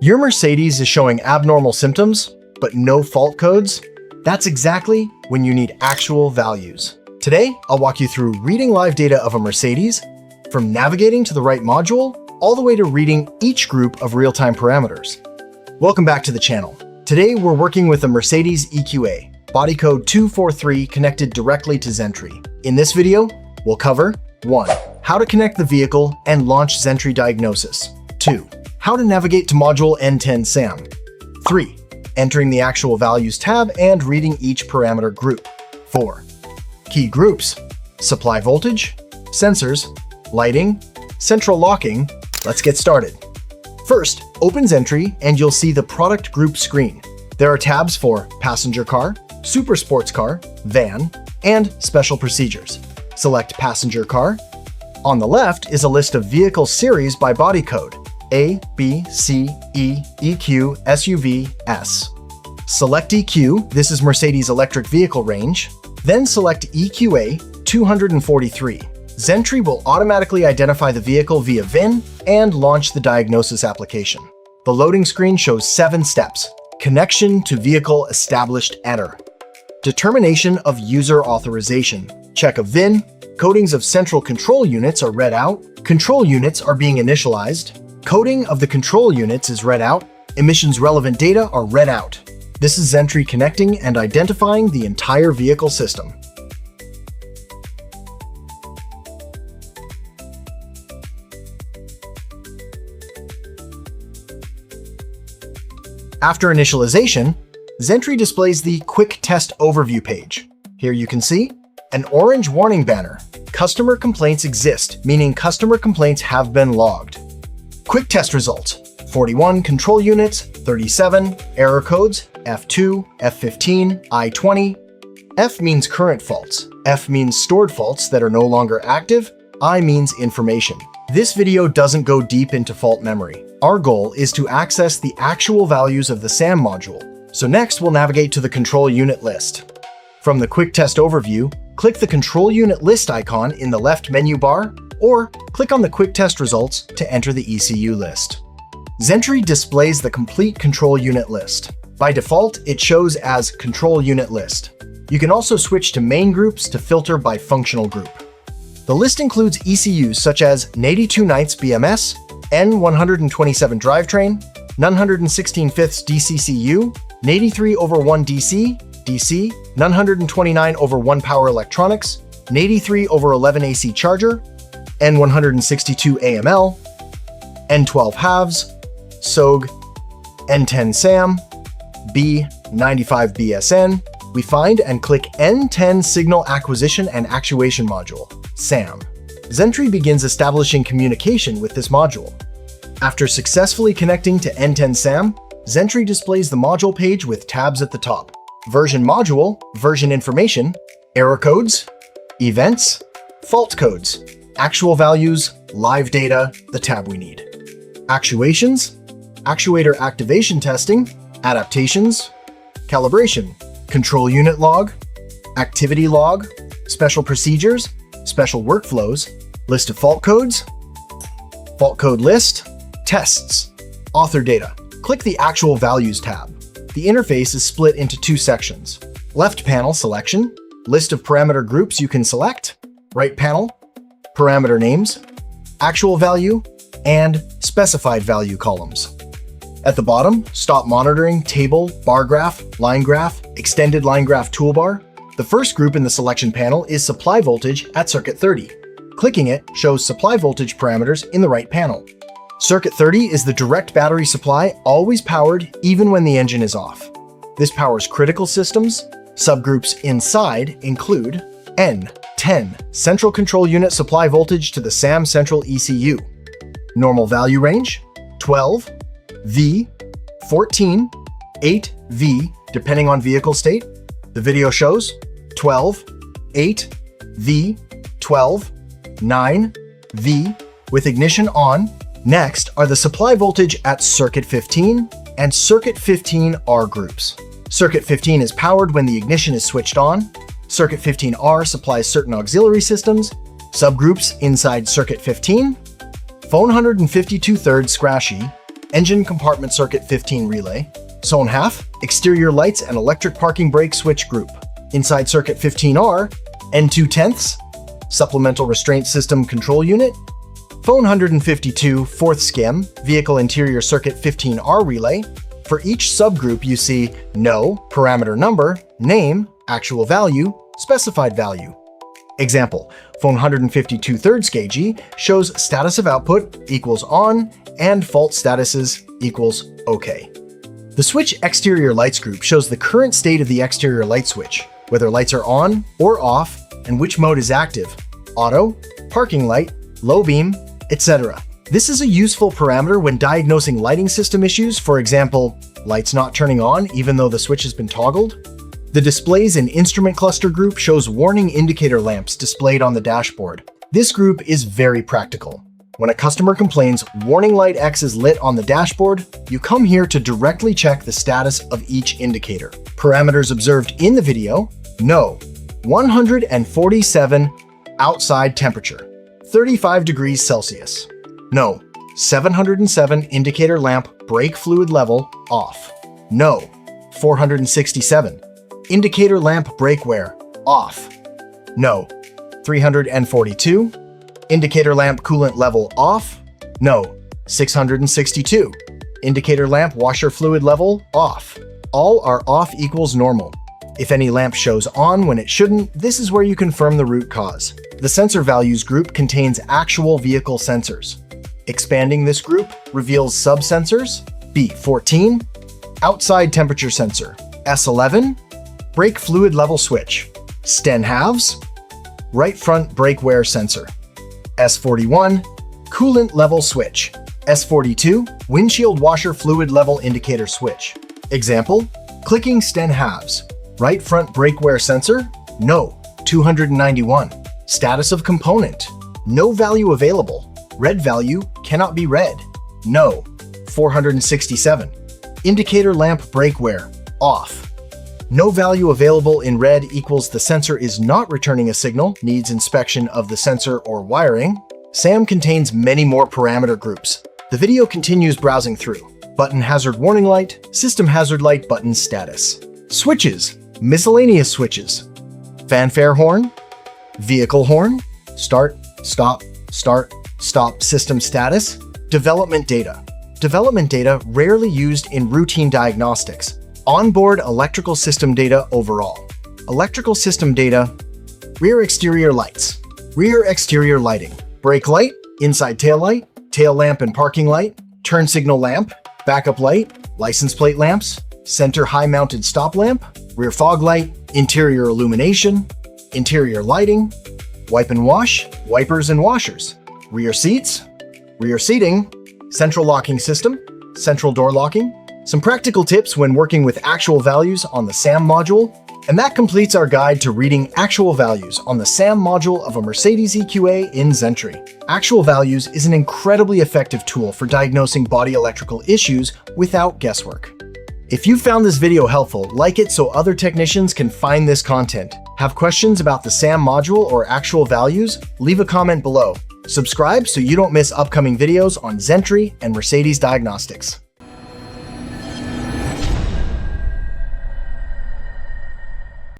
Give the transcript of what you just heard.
Your Mercedes is showing abnormal symptoms, but no fault codes? That's exactly when you need actual values. Today, I'll walk you through reading live data of a Mercedes, from navigating to the right module, all the way to reading each group of real-time parameters. Welcome back to the channel. Today, we're working with a Mercedes EQA, body code 243 connected directly to Xentry. In this video, we'll cover 1. How to connect the vehicle and launch Xentry Diagnosis. 2. How to navigate to module N10 SAM. 3. Entering the actual values tab and reading each parameter group. 4. Key groups: supply voltage, sensors, lighting, central locking. Let's get started. First, open Xentry and you'll see the product group screen. There are tabs for passenger car, super sports car, van, and special procedures. Select passenger car. On the left is a list of vehicle series by body code: A, B, C, E, EQ, SUV, S. Select EQ, this is Mercedes electric vehicle range, then select EQA 243. Xentry will automatically identify the vehicle via VIN and launch the diagnosis application. The loading screen shows 7 steps. Connection to vehicle established error. Determination of user authorization. Check of VIN. Codings of central control units are read out. Control units are being initialized. Coding of the control units is read out. Emissions relevant data are read out. This is Xentry connecting and identifying the entire vehicle system. After initialization, Xentry displays the Quick Test Overview page. Here you can see an orange warning banner. Customer complaints exist, meaning customer complaints have been logged. Quick test results: 41 control units, 37 error codes, F2, F15, I20. F means current faults, F means stored faults that are no longer active, I means information. This video doesn't go deep into fault memory. Our goal is to access the actual values of the SAM module. So next we'll navigate to the control unit list. From the quick test overview, click the control unit list icon in the left menu bar, or click on the quick test results to enter the ECU list. Xentry displays the complete control unit list. By default, it shows as control unit list. You can also switch to main groups to filter by functional group. The list includes ECUs such as 82 Nights BMS, N127 drivetrain, 916/5 DCCU, 83/1 DC, DC, 929/1 power electronics, 83/11 AC charger, N162 AML, N12 halves, SOG, N10 SAM, B95 BSN. We find and click N10 Signal Acquisition and Actuation Module, SAM. Xentry begins establishing communication with this module. After successfully connecting to N10 SAM, Xentry displays the module page with tabs at the top: version module, version information, error codes, events, fault codes, actual values, live data, the tab we need. Actuations, actuator activation testing, adaptations, calibration, control unit log, activity log, special procedures, special workflows, list of fault codes, fault code list, tests, author data. Click the actual values tab. The interface is split into 2 sections. Left panel selection, list of parameter groups you can select. Right panel, parameter names, actual value, and specified value columns. At the bottom, stop monitoring, table, bar graph, line graph, extended line graph toolbar. The first group in the selection panel is supply voltage at circuit 30. Clicking it shows supply voltage parameters in the right panel. Circuit 30 is the direct battery supply, always powered even when the engine is off. This powers critical systems. Subgroups inside include N10 Central Control Unit supply voltage to the SAM Central ECU. Normal value range 12 V, 14, 8 V, depending on vehicle state. The video shows 12, 8, V, 12, 9, V, with ignition on. Next are the supply voltage at circuit 15 and circuit 15R groups. Circuit 15 is powered when the ignition is switched on. Circuit 15R supplies certain auxiliary systems. Subgroups inside circuit 15, phone 152/3 Scratchy, engine compartment circuit 15 relay. Zone half, exterior lights and electric parking brake switch group. Inside circuit 15R, N2/10, supplemental restraint system control unit. Phone 152, fourth skim, vehicle interior circuit 15R relay. For each subgroup you see no, parameter number, name, actual value, specified value. Example, phone 152 thirds kg shows status of output equals on and fault statuses equals OK. The switch exterior lights group shows the current state of the exterior light switch, whether lights are on or off, and which mode is active, auto, parking light, low beam, etc. This is a useful parameter when diagnosing lighting system issues, for example, lights not turning on even though the switch has been toggled. The displays and instrument cluster group shows warning indicator lamps displayed on the dashboard. This group is very practical. When a customer complains warning light X is lit on the dashboard, you come here to directly check the status of each indicator. Parameters observed in the video: no, 147 outside temperature, 35 degrees Celsius. No, 707 indicator lamp brake fluid level off. No, 467 indicator lamp brake wear off. No, 342 indicator lamp coolant level off. No, 662 indicator lamp washer fluid level off. All are off equals normal. If any lamp shows on when it shouldn't, this is where you confirm the root cause. The sensor values group contains actual vehicle sensors. Expanding this group reveals sub-sensors: B14, outside temperature sensor, S11, brake fluid level switch, Sten halves, right front brake wear sensor, S41, coolant level switch, S42, windshield washer fluid level indicator switch. Example, clicking Sten halves, right front brake wear sensor, no, 291. Status of component, no value available. Red value cannot be read. No, 467. Indicator lamp brake wear, off. No value available in red equals the sensor is not returning a signal, needs inspection of the sensor or wiring. SAM contains many more parameter groups. The video continues browsing through. Button hazard warning light, system hazard light button status. Switches, miscellaneous switches. Fanfare horn, vehicle horn, start, stop, system status. Development data. Development data rarely used in routine diagnostics. Onboard electrical system data overall. Electrical system data, rear exterior lights, rear exterior lighting, brake light, inside tail light, tail lamp and parking light, turn signal lamp, backup light, license plate lamps, center high-mounted stop lamp, rear fog light, interior illumination, interior lighting, wipe and wash, wipers and washers, rear seats, rear seating, central locking system, central door locking, some practical tips when working with actual values on the SAM module, and that completes our guide to reading actual values on the SAM module of a Mercedes EQA in Xentry. Actual values is an incredibly effective tool for diagnosing body electrical issues without guesswork. If you found this video helpful, like it so other technicians can find this content. Have questions about the SAM module or actual values? Leave a comment below. Subscribe so you don't miss upcoming videos on Xentry and Mercedes Diagnostics.